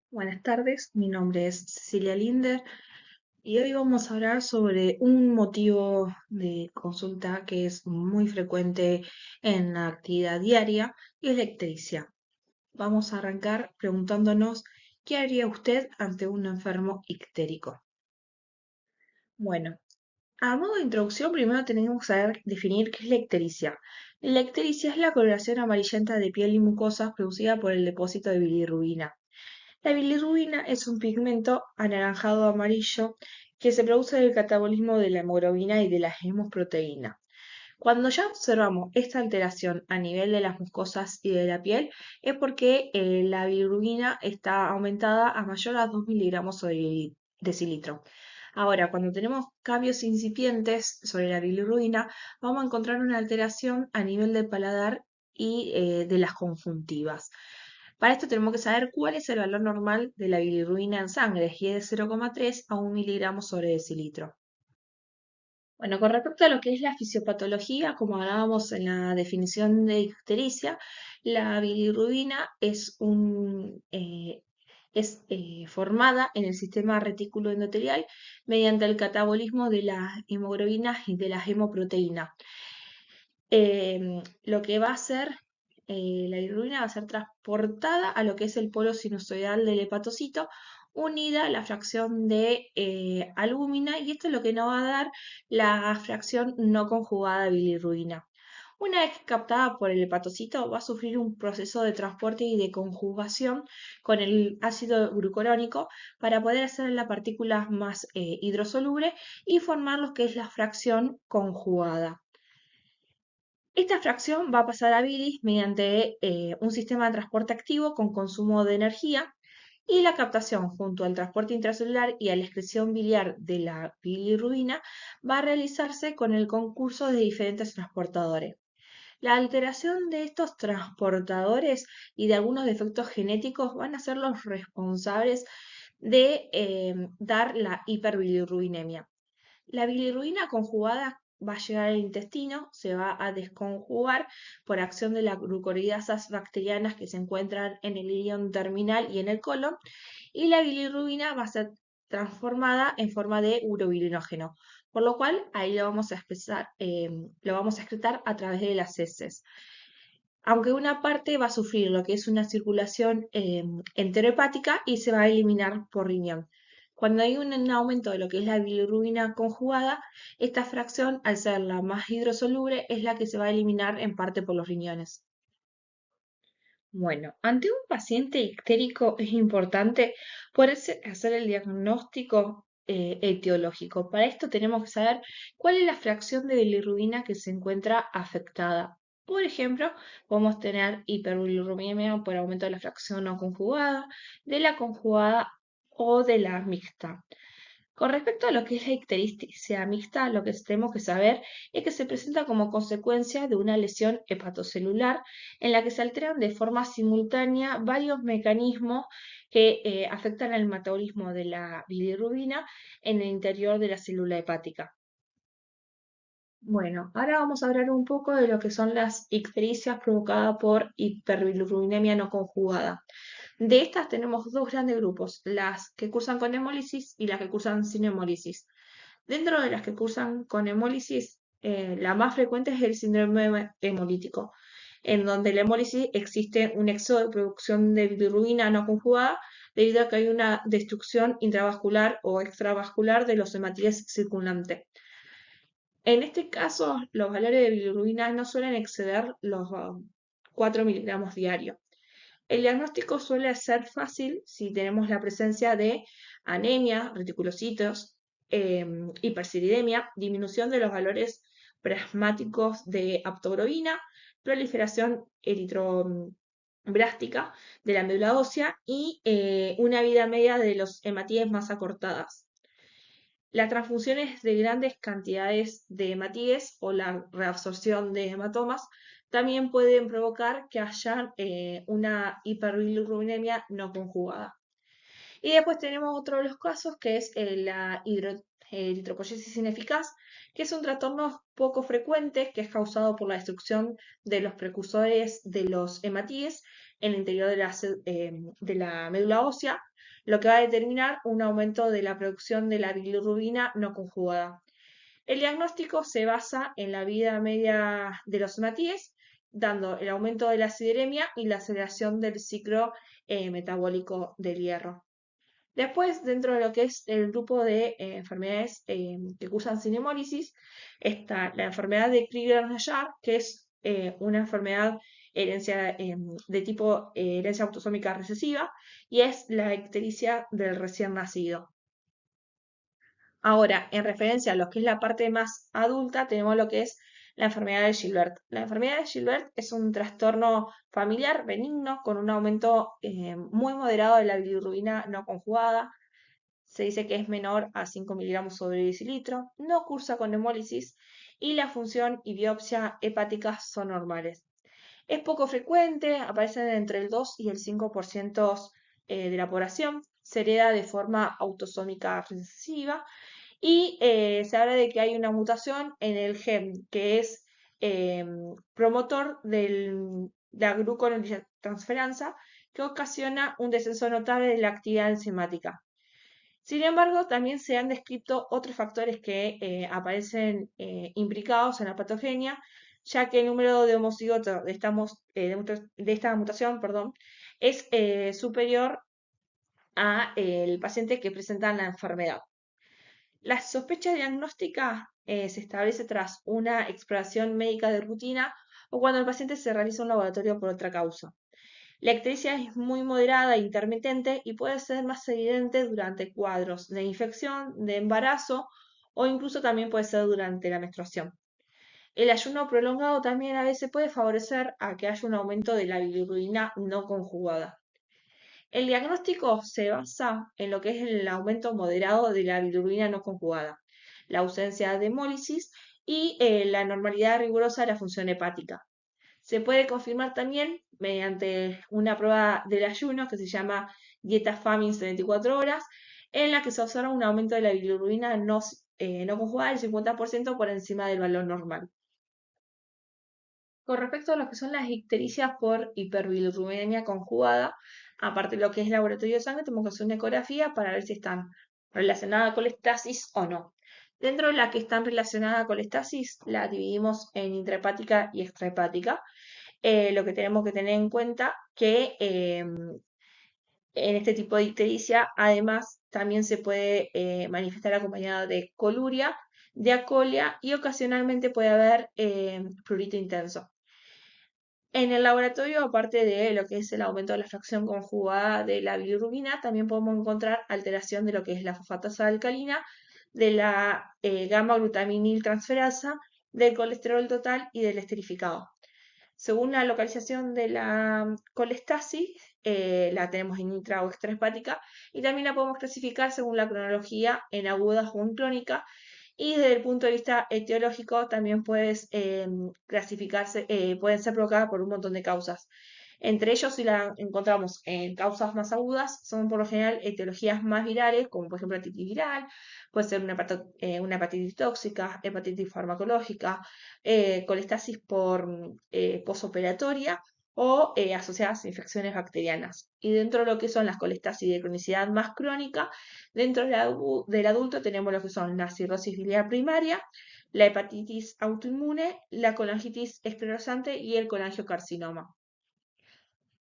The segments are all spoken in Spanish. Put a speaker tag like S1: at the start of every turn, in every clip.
S1: Buenas tardes, mi nombre es Cecilia Linder y hoy vamos a hablar sobre un motivo de consulta que es muy frecuente en la actividad diaria y es la ictericia. Vamos a arrancar preguntándonos ¿qué haría usted ante un enfermo ictérico? Bueno, a modo de introducción primero tenemos que saber definir qué es la ictericia. La ictericia es la coloración amarillenta de piel y mucosas producida por el depósito de bilirrubina. La bilirrubina es un pigmento anaranjado amarillo que se produce del catabolismo de la hemoglobina y de la hemosproteína. Cuando ya observamos esta alteración a nivel de las mucosas y de la piel, es porque la bilirrubina está aumentada a mayor a 2 miligramos sobre decilitro. Ahora, cuando tenemos cambios incipientes sobre la bilirrubina, vamos a encontrar una alteración a nivel del paladar y de las conjuntivas. Para esto tenemos que saber cuál es el valor normal de la bilirrubina en sangre, y es de 0,3 a 1 miligramo sobre decilitro. Bueno, con respecto a lo que es la fisiopatología, como hablábamos en la definición de ictericia, la bilirrubina es formada en el sistema retículo endotelial mediante el catabolismo de las hemoglobinas y de la hemoproteína. Lo que va a hacer la bilirrubina va a ser transportada a lo que es el polo sinusoidal del hepatocito, unida a la fracción de albúmina, y esto es lo que nos va a dar la fracción no conjugada de bilirrubina. Una vez captada por el hepatocito, va a sufrir un proceso de transporte y de conjugación con el ácido glucurónico para poder hacer la partícula más hidrosoluble y formar lo que es la fracción conjugada. Esta fracción va a pasar a bilis mediante un sistema de transporte activo con consumo de energía, y la captación junto al transporte intracelular y a la excreción biliar de la bilirrubina va a realizarse con el concurso de diferentes transportadores. La alteración de estos transportadores y de algunos defectos genéticos van a ser los responsables de dar la hiperbilirrubinemia. La bilirrubina conjugada va a llegar al intestino, se va a desconjugar por acción de las glucuridasas bacterianas que se encuentran en el ilion terminal y en el colon, y la bilirrubina va a ser transformada en forma de urobilinógeno, por lo cual ahí lo vamos a excretar a través de las heces. Aunque una parte va a sufrir lo que es una circulación enterohepática y se va a eliminar por riñón. Cuando hay un aumento de lo que es la bilirrubina conjugada, esta fracción, al ser la más hidrosoluble, es la que se va a eliminar en parte por los riñones. Bueno, ante un paciente ictérico es importante poder hacer el diagnóstico etiológico. Para esto tenemos que saber cuál es la fracción de bilirrubina que se encuentra afectada. Por ejemplo, podemos tener hiperbilirrubinemia por aumento de la fracción no conjugada, de la conjugada o de la mixta. Con respecto a lo que es la ictericia mixta, lo que tenemos que saber es que se presenta como consecuencia de una lesión hepatocelular en la que se alteran de forma simultánea varios mecanismos que afectan al metabolismo de la bilirrubina en el interior de la célula hepática. Bueno, ahora vamos a hablar un poco de lo que son las ictericias provocadas por hiperbilirrubinemia no conjugada. De estas tenemos dos grandes grupos, las que cursan con hemólisis y las que cursan sin hemólisis. Dentro de las que cursan con hemólisis, la más frecuente es el síndrome hemolítico, en donde la hemólisis existe un exceso de producción de bilirrubina no conjugada debido a que hay una destrucción intravascular o extravascular de los hematíes circundantes. En este caso, los valores de bilirrubina no suelen exceder los 4 miligramos diarios. El diagnóstico suele ser fácil si tenemos la presencia de anemia, reticulocitos, hiperciridemia, disminución de los valores plasmáticos de aptoglobina, proliferación eritrobrástica de la médula ósea y una vida media de los hematíes más acortadas. Las transfusiones de grandes cantidades de hematíes o la reabsorción de hematomas también pueden provocar que haya una hiperbilirrubinemia no conjugada. Y después tenemos otro de los casos que es la eritropoyesis ineficaz, que es un trastorno poco frecuente que es causado por la destrucción de los precursores de los hematíes en el interior de la médula ósea, lo que va a determinar un aumento de la producción de la bilirrubina no conjugada. El diagnóstico se basa en la vida media de los hematíes, dando el aumento de la acidemia y la aceleración del ciclo metabólico del hierro. Después, dentro de lo que es el grupo de enfermedades que cursan sin hemólisis, está la enfermedad de Crigler-Najjar, que es una enfermedad de tipo herencia autosómica recesiva, y es la ictericia del recién nacido. Ahora, en referencia a lo que es la parte más adulta, tenemos lo que es la enfermedad de Gilbert. La enfermedad de Gilbert es un trastorno familiar benigno con un aumento muy moderado de la bilirrubina no conjugada. Se dice que es menor a 5 miligramos sobre decilitro, no cursa con hemólisis y la función y biopsia hepática son normales. Es poco frecuente, aparecen entre el 2 y el 5% de la población, se hereda de forma autosómica recesiva y se habla de que hay una mutación en el gen que es promotor de la gluconeotransferasa que ocasiona un descenso notable de la actividad enzimática. Sin embargo, también se han descrito otros factores que aparecen implicados en la patogenia, ya que el número de homocigotos de esta mutación, perdón, es superior a el paciente que presenta la enfermedad. La sospecha diagnóstica se establece tras una exploración médica de rutina o cuando el paciente se realiza un laboratorio por otra causa. La ictericia es muy moderada e intermitente y puede ser más evidente durante cuadros de infección, de embarazo o incluso también puede ser durante la menstruación. El ayuno prolongado también a veces puede favorecer a que haya un aumento de la bilirrubina no conjugada. El diagnóstico se basa en lo que es el aumento moderado de la bilirrubina no conjugada, la ausencia de hemólisis y la normalidad rigurosa de la función hepática. Se puede confirmar también mediante una prueba del ayuno que se llama dieta FAMIN 74 horas, en la que se observa un aumento de la bilirrubina no conjugada del 50% por encima del valor normal. Con respecto a lo que son las ictericias por hiperbilirrubinemia conjugada, aparte de lo que es laboratorio de sangre, tenemos que hacer una ecografía para ver si están relacionadas con estasis o no. Dentro de las que están relacionadas con estasis, la dividimos en intrahepática y extrahepática. Lo que tenemos que tener en cuenta que en este tipo de ictericia, además, también se puede manifestar acompañada de coluria, de acolia y ocasionalmente puede haber prurito intenso. En el laboratorio, aparte de lo que es el aumento de la fracción conjugada de la bilirrubina, también podemos encontrar alteración de lo que es la fosfatasa alcalina, de la gamma-glutaminil transferasa, del colesterol total y del esterificado. Según la localización de la colestasis, la tenemos en intra o extrahepática y también la podemos clasificar según la cronología en aguda o en crónica. Y desde el punto de vista etiológico también pueden ser provocadas por un montón de causas. Entre ellos, si la encontramos en causas más agudas, son por lo general etiologías más virales, como por ejemplo hepatitis viral, puede ser una hepatitis tóxica, hepatitis farmacológica, colestasis por posoperatoria o asociadas a infecciones bacterianas. Y dentro de lo que son las colestasis de cronicidad más crónica, dentro del adulto tenemos lo que son la cirrosis biliar primaria, la hepatitis autoinmune, la colangitis esclerosante y el colangiocarcinoma.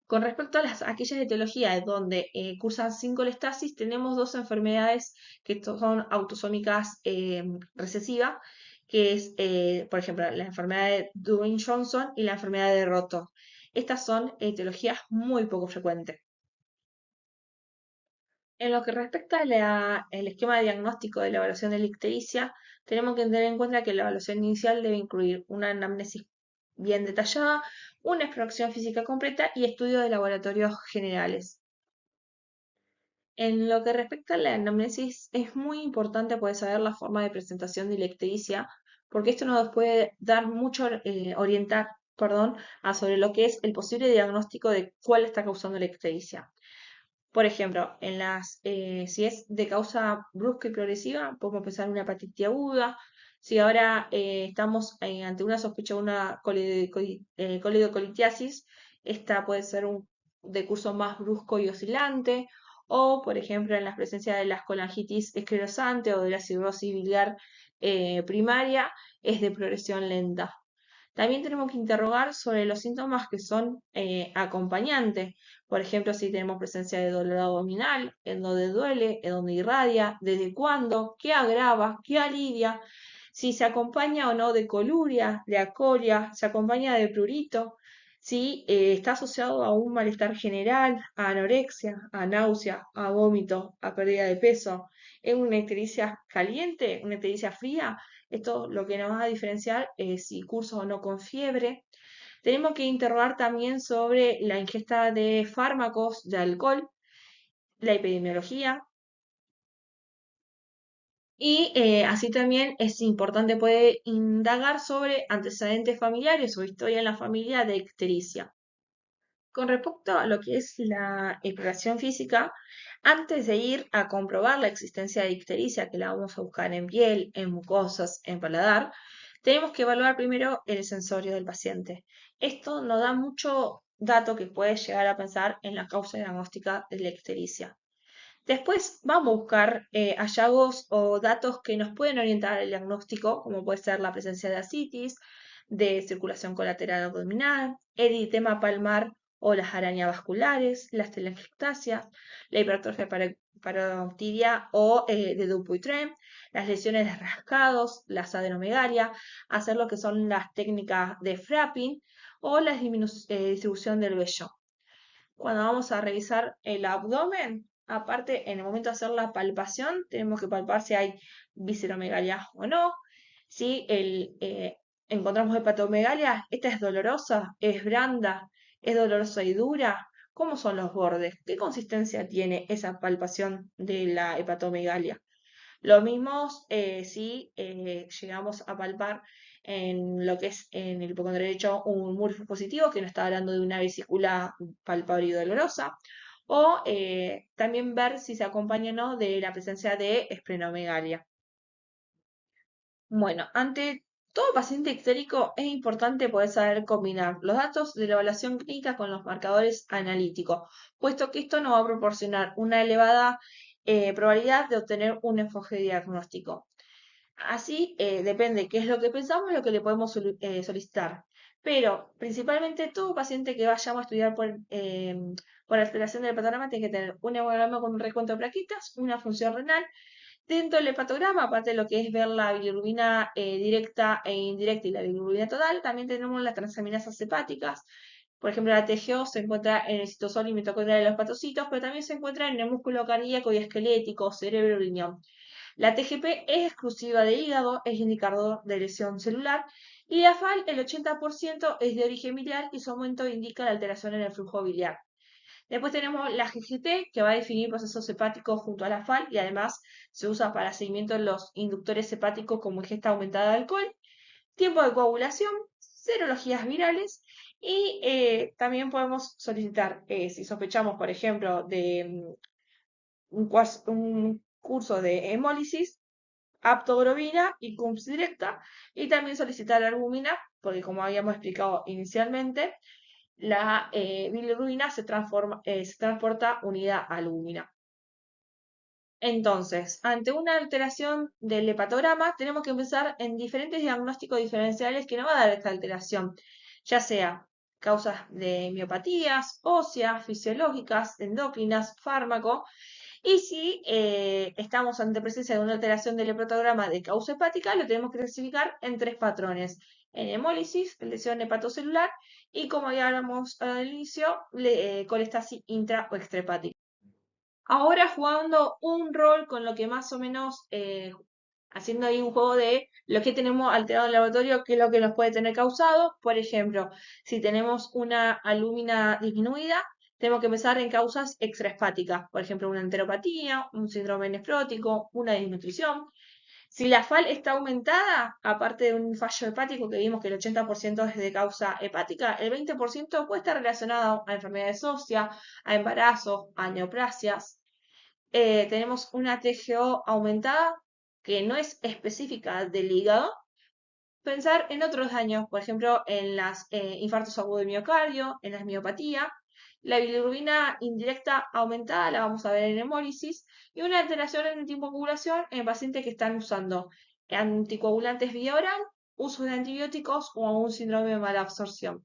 S1: Con respecto a aquellas etiologías donde cursan sin colestasis, tenemos dos enfermedades que son autosómicas recesivas, que es, por ejemplo, la enfermedad de Duane-Johnson y la enfermedad de Rotor. Estas son etiologías muy poco frecuentes. En lo que respecta al esquema de diagnóstico de la evaluación de la ictericia, tenemos que tener en cuenta que la evaluación inicial debe incluir una anamnesis bien detallada, una exploración física completa y estudios de laboratorios generales. En lo que respecta a la anamnesis, es muy importante poder saber la forma de presentación de la ictericia, porque esto nos puede dar mucho, orientar, perdón, sobre lo que es el posible diagnóstico de cuál está causando la ictericia. Por ejemplo, si es de causa brusca y progresiva, podemos pensar en una hepatitis aguda. Si ahora estamos ante una sospecha de una colidocolitiasis, esta puede ser de curso más brusco y oscilante. o, por ejemplo, en la presencia de la colangitis esclerosante o de la cirrosis biliar primaria, es de progresión lenta. También tenemos que interrogar sobre los síntomas que son acompañantes. Por ejemplo, si tenemos presencia de dolor abdominal, en dónde duele, en dónde irradia, desde cuándo, qué agrava, qué alivia, si se acompaña o no de coluria, de acoria, se acompaña de prurito, si está asociado a un malestar general, a anorexia, a náusea, a vómito, a pérdida de peso. ¿Es una ictericia caliente, una ictericia fría? Esto lo que nos va a diferenciar es si cursa o no con fiebre. Tenemos que interrogar también sobre la ingesta de fármacos, de alcohol, la epidemiología. Y así también es importante poder indagar sobre antecedentes familiares o historia en la familia de ictericia. Con respecto a lo que es la exploración física, antes de ir a comprobar la existencia de ictericia, que la vamos a buscar en piel, en mucosas, en paladar, tenemos que evaluar primero el sensorio del paciente. Esto nos da mucho dato que puede llegar a pensar en la causa diagnóstica de la ictericia. Después vamos a buscar hallazgos o datos que nos pueden orientar al diagnóstico, como puede ser la presencia de ascitis, de circulación colateral abdominal, eritema palmar o las arañas vasculares, las telangiectasias, la hipertrofia parotidia o de Dupuytren, las lesiones de rascados, las adenomegalia, hacer lo que son las técnicas de frapping o la distribución del vello. Cuando vamos a revisar el abdomen, aparte en el momento de hacer la palpación, tenemos que palpar si hay visceromegalia o no. Si encontramos hepatomegalia, esta es dolorosa, es blanda, es dolorosa y dura. ¿Cómo son los bordes? ¿Qué consistencia tiene esa palpación de la hepatomegalia? Lo mismo si llegamos a palpar en lo que es en el hipocondrio derecho un MURF positivo, que nos está hablando de una vesícula palpable y dolorosa, o también ver si se acompaña o no de la presencia de esplenomegalia. Bueno, ante todo paciente ictérico es importante poder saber combinar los datos de la evaluación clínica con los marcadores analíticos, puesto que esto nos va a proporcionar una elevada probabilidad de obtener un enfoque diagnóstico. Así depende qué es lo que pensamos, lo que le podemos solicitar. Pero principalmente todo paciente que vayamos a estudiar por alteración del hepatograma tiene que tener un hemograma con un recuento de plaquetas, una función renal. Dentro del hepatograma, aparte de lo que es ver la bilirrubina directa e indirecta y la bilirrubina total, también tenemos las transaminasas hepáticas. Por ejemplo, la TGO se encuentra en el citosol y mitocondria de los hepatocitos, pero también se encuentra en el músculo cardíaco y esquelético, cerebro, riñón. La TGP es exclusiva de hígado, es indicador de lesión celular, y la FAL, el 80% es de origen biliar y su aumento indica la alteración en el flujo biliar. Después tenemos la GGT, que va a definir procesos hepáticos junto a la FAL y además se usa para seguimiento de los inductores hepáticos como ingesta aumentada de alcohol, tiempo de coagulación, serologías virales y también podemos solicitar, si sospechamos, por ejemplo, de un curso de hemólisis, aptoglobina y CUMS directa, y también solicitar albúmina, porque como habíamos explicado inicialmente, la bilirrubina se transporta unida a albúmina. Entonces, ante una alteración del hepatograma, tenemos que pensar en diferentes diagnósticos diferenciales que nos va a dar esta alteración, ya sea causas de miopatías, óseas, fisiológicas, endocrinas, fármaco, y si estamos ante presencia de una alteración del hepatograma de causa hepática, lo tenemos que clasificar en tres patrones: en hemólisis, lesión hepatocelular, y como ya hablamos al inicio, colestasis intra o extrahepática. Ahora jugando un rol con lo que más o menos, haciendo ahí un juego de lo que tenemos alterado en el laboratorio, qué es lo que nos puede tener causado. Por ejemplo, si tenemos una albúmina disminuida, tenemos que pensar en causas extrahepáticas, por ejemplo, una enteropatía, un síndrome nefrótico, una desnutrición. Si la FAL está aumentada, aparte de un fallo hepático que vimos que el 80% es de causa hepática, el 20% puede estar relacionado a enfermedades óseas, a embarazos, a neoplasias. Tenemos una TGO aumentada que no es específica del hígado. Pensar en otros daños, por ejemplo, en los infartos agudos de miocardio, en la miopatía, La bilirrubina indirecta aumentada la vamos a ver en hemólisis y una alteración en el tiempo de coagulación en pacientes que están usando anticoagulantes vía oral, uso de antibióticos o un síndrome de mala absorción.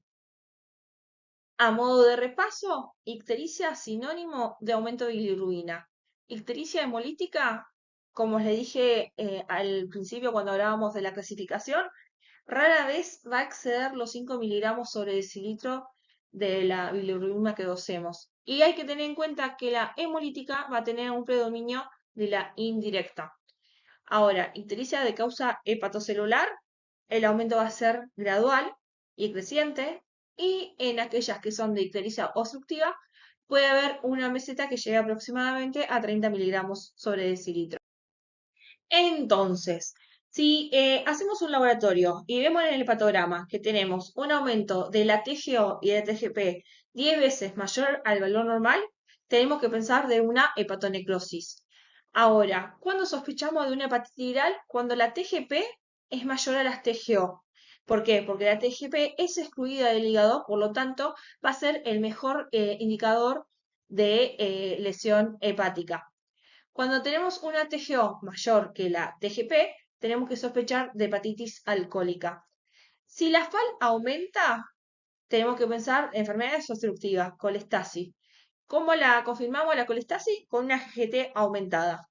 S1: A modo de repaso, ictericia sinónimo de aumento de bilirrubina. Ictericia hemolítica, como les dije al principio cuando hablábamos de la clasificación, rara vez va a exceder los 5 miligramos sobre decilitro de la bilirrubina que dosemos. Y hay que tener en cuenta que la hemolítica va a tener un predominio de la indirecta. Ahora, ictericia de causa hepatocelular, el aumento va a ser gradual y creciente, y en aquellas que son de ictericia obstructiva, puede haber una meseta que llegue aproximadamente a 30 miligramos sobre decilitro. Entonces, si hacemos un laboratorio y vemos en el hepatograma que tenemos un aumento de la TGO y de TGP 10 veces mayor al valor normal, tenemos que pensar de una hepatonecrosis. Ahora, ¿cuándo sospechamos de una hepatitis viral? Cuando la TGP es mayor a las TGO. ¿Por qué? Porque la TGP es excluida del hígado, por lo tanto, va a ser el mejor indicador de lesión hepática. Cuando tenemos una TGO mayor que la TGP, tenemos que sospechar de hepatitis alcohólica. Si la FAL aumenta, tenemos que pensar en enfermedades obstructivas, colestasis. ¿Cómo la confirmamos la colestasis? Con una GGT aumentada.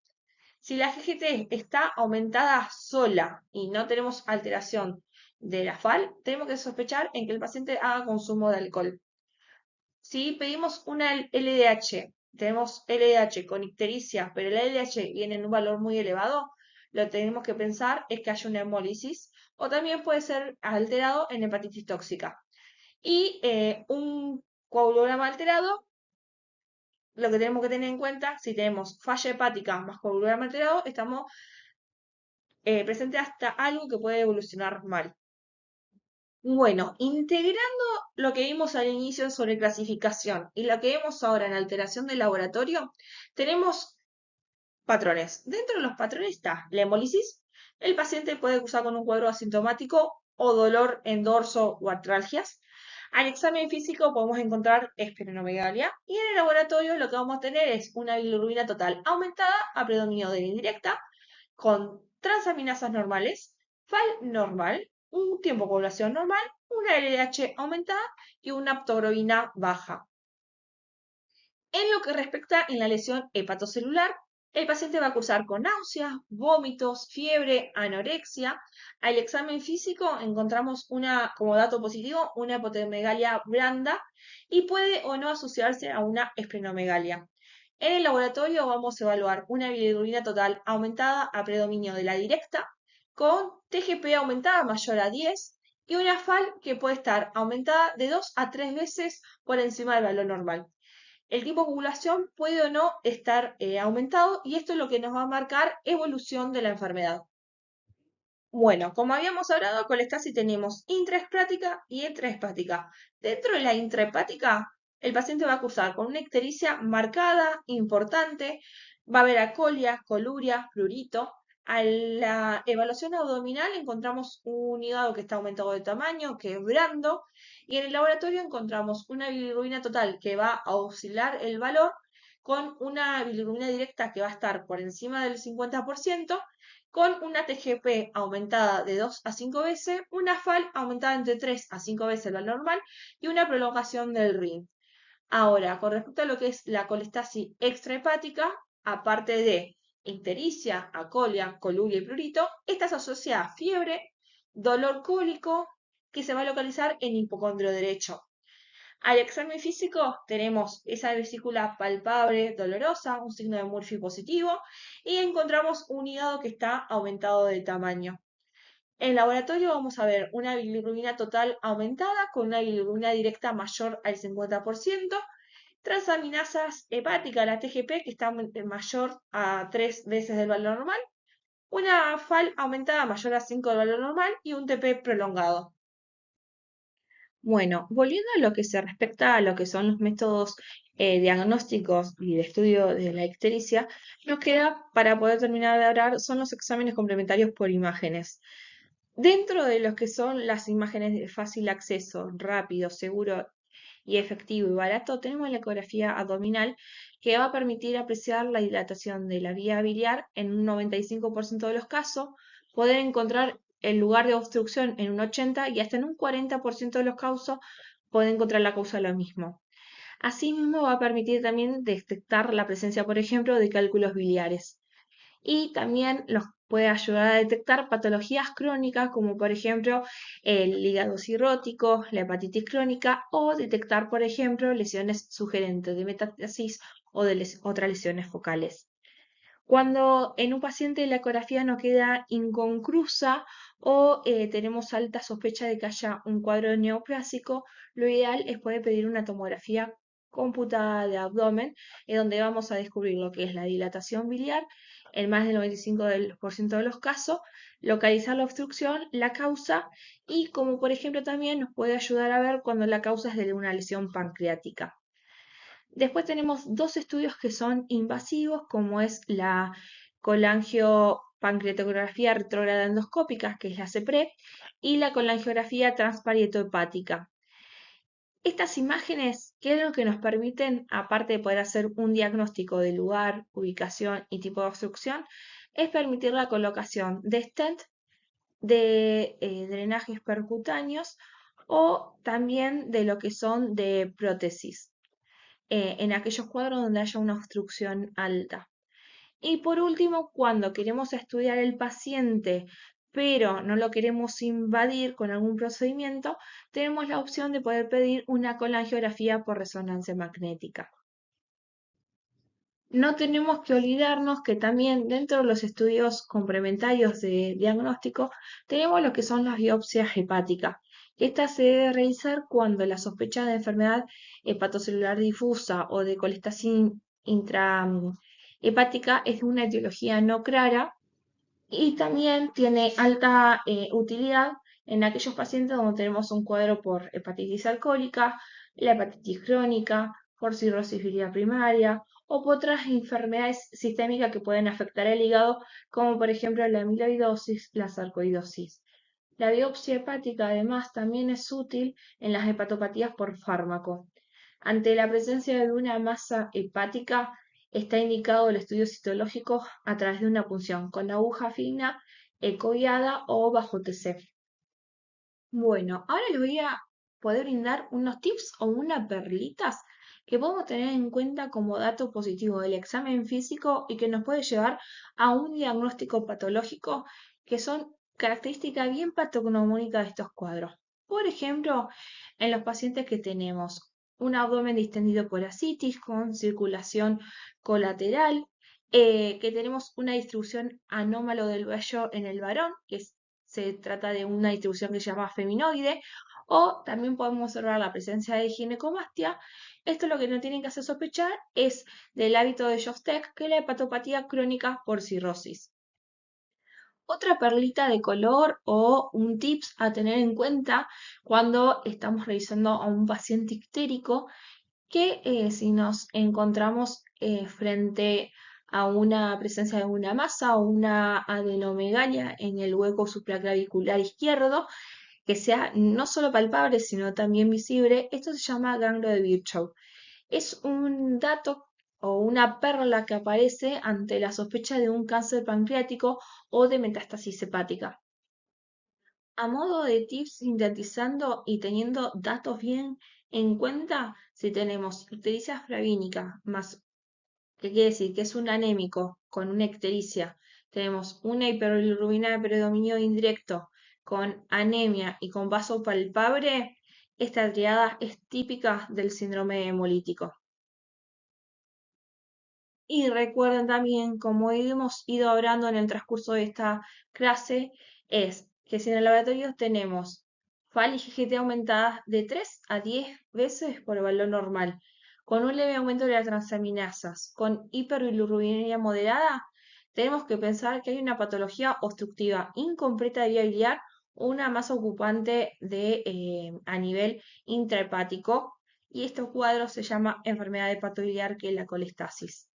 S1: Si la GGT está aumentada sola y no tenemos alteración de la FAL, tenemos que sospechar en que el paciente haga consumo de alcohol. Si pedimos una LDH, tenemos LDH con ictericia, pero la LDH viene en un valor muy elevado, lo que tenemos que pensar es que haya una hemólisis o también puede ser alterado en hepatitis tóxica. Y un coagulograma alterado, lo que tenemos que tener en cuenta, si tenemos falla hepática más coagulograma alterado, estamos presentes hasta algo que puede evolucionar mal. Bueno, integrando lo que vimos al inicio sobre clasificación y lo que vemos ahora en alteración del laboratorio, tenemos patrones. Dentro de los patrones está la hemólisis. El paciente puede cursar con un cuadro asintomático o dolor en dorso o artralgias. Al examen físico podemos encontrar esplenomegalia y en el laboratorio lo que vamos a tener es una bilirrubina total aumentada a predominio de la indirecta con transaminasas normales, FAL normal, un tiempo de coagulación normal, una LDH aumentada y una aptoglobina baja. En lo que respecta en la lesión hepatocelular, el paciente va a cursar con náuseas, vómitos, fiebre, anorexia. Al examen físico encontramos como dato positivo una hepatomegalia blanda y puede o no asociarse a una esplenomegalia. En el laboratorio vamos a evaluar una bilirrubina total aumentada a predominio de la directa con TGP aumentada mayor a 10 y una FAL que puede estar aumentada de 2 a 3 veces por encima del valor normal. El tipo de coagulación puede o no estar aumentado y esto es lo que nos va a marcar evolución de la enfermedad. Bueno, como habíamos hablado, colestasis tenemos intrahepática y extrahepática. Dentro de la intrahepática, el paciente va a cursar con una ictericia marcada, importante, va a haber acolia, coluria, prurito. A la evaluación abdominal encontramos un hígado que está aumentado de tamaño, que es blando, y en el laboratorio encontramos una bilirrubina total que va a oscilar el valor con una bilirrubina directa que va a estar por encima del 50%, con una TGP aumentada de 2 a 5 veces, una FAL aumentada entre 3 a 5 veces el valor normal y una prolongación del RIN. Ahora, con respecto a lo que es la colestasis extrahepática, aparte de ictericia, acolia, coluria y prurito, esta se asocia a fiebre, dolor cólico, que se va a localizar en hipocondrio derecho. Al examen físico tenemos esa vesícula palpable, dolorosa, un signo de Murphy positivo, y encontramos un hígado que está aumentado de tamaño. En laboratorio vamos a ver una bilirrubina total aumentada con una bilirrubina directa mayor al 50%, transaminasas hepáticas, la TGP, que está mayor a 3 veces del valor normal, una FAL aumentada mayor a 5 del valor normal y un TP prolongado. Bueno, volviendo a lo que se respecta a lo que son los métodos diagnósticos y de estudio de la ictericia, nos queda para poder terminar de hablar son los exámenes complementarios por imágenes. Dentro de los que son las imágenes de fácil acceso, rápido, seguro y efectivo y barato, tenemos la ecografía abdominal que va a permitir apreciar la dilatación de la vía biliar en un 95% de los casos, poder encontrar el lugar de obstrucción en un 80% y hasta en un 40% de los casos poder encontrar la causa de lo mismo. Asimismo, va a permitir también detectar la presencia, por ejemplo, de cálculos biliares. Y también nos puede ayudar a detectar patologías crónicas como por ejemplo el hígado cirrótico, la hepatitis crónica o detectar por ejemplo lesiones sugerentes de metástasis o de otras lesiones focales. Cuando en un paciente la ecografía no queda inconclusa o tenemos alta sospecha de que haya un cuadro neoplásico, lo ideal es poder pedir una tomografía computada de abdomen, en donde vamos a descubrir lo que es la dilatación biliar en más del 95% de los casos, localizar la obstrucción, la causa y como por ejemplo también nos puede ayudar a ver cuando la causa es de una lesión pancreática. Después tenemos dos estudios que son invasivos, como es la colangiopancreatografía retrógrada endoscópica, que es la CEPRE, y la colangiografía transparietohepática. Estas imágenes, ¿qué es lo que nos permiten, aparte de poder hacer un diagnóstico de lugar, ubicación y tipo de obstrucción, es permitir la colocación de stent, de drenajes percutáneos o también de lo que son de prótesis en aquellos cuadros donde haya una obstrucción alta. Y por último, cuando queremos estudiar el paciente, pero no lo queremos invadir con algún procedimiento, tenemos la opción de poder pedir una colangiografía por resonancia magnética. No tenemos que olvidarnos que también dentro de los estudios complementarios de diagnóstico tenemos lo que son las biopsias hepáticas. Esta se debe realizar cuando la sospecha de enfermedad hepatocelular difusa o de colestasis intrahepática es de una etiología no clara y también tiene alta utilidad en aquellos pacientes donde tenemos un cuadro por hepatitis alcohólica, la hepatitis crónica, por cirrosis biliar primaria o por otras enfermedades sistémicas que pueden afectar el hígado, como por ejemplo la amiloidosis, la sarcoidosis. La biopsia hepática además también es útil en las hepatopatías por fármaco. Ante la presencia de una masa hepática, está indicado el estudio citológico a través de una punción con aguja fina, ecoguiada o bajo TC. Bueno, ahora les voy a poder brindar unos tips o unas perlitas que podemos tener en cuenta como dato positivo del examen físico y que nos puede llevar a un diagnóstico patológico que son características bien patognomónicas de estos cuadros. Por ejemplo, en los pacientes que tenemos un abdomen distendido por ascitis con circulación colateral, que tenemos una distribución anómalo del vello en el varón, se trata de una distribución que se llama feminoide, o también podemos observar la presencia de ginecomastia. Esto lo que no tienen que hacer sospechar es del hábito de Jostek, que es la hepatopatía crónica por cirrosis. Otra perlita de color o un tips a tener en cuenta cuando estamos revisando a un paciente ictérico, que si nos encontramos frente a una presencia de una masa o una adenomegalia en el hueco supraclavicular izquierdo, que sea no solo palpable, sino también visible, esto se llama ganglio de Virchow. Es un dato o una perla que aparece ante la sospecha de un cáncer pancreático o de metástasis hepática. A modo de tips, sintetizando y teniendo datos bien en cuenta, si tenemos ictericia flavínica más, ¿qué quiere decir? Que es un anémico con una ictericia, tenemos una hiperbilirrubina de predominio indirecto con anemia y con vaso palpable, esta triada es típica del síndrome hemolítico. Y recuerden también, como hemos ido hablando en el transcurso de esta clase, es que si en el laboratorio tenemos FAL y GGT aumentadas de 3 a 10 veces por el valor normal, con un leve aumento de las transaminasas, con hiperbilirubinemia moderada, tenemos que pensar que hay una patología obstructiva incompleta de vía biliar o una masa ocupante a nivel intrahepático, y este cuadro se llama enfermedad hepatobiliar, que es la colestasis.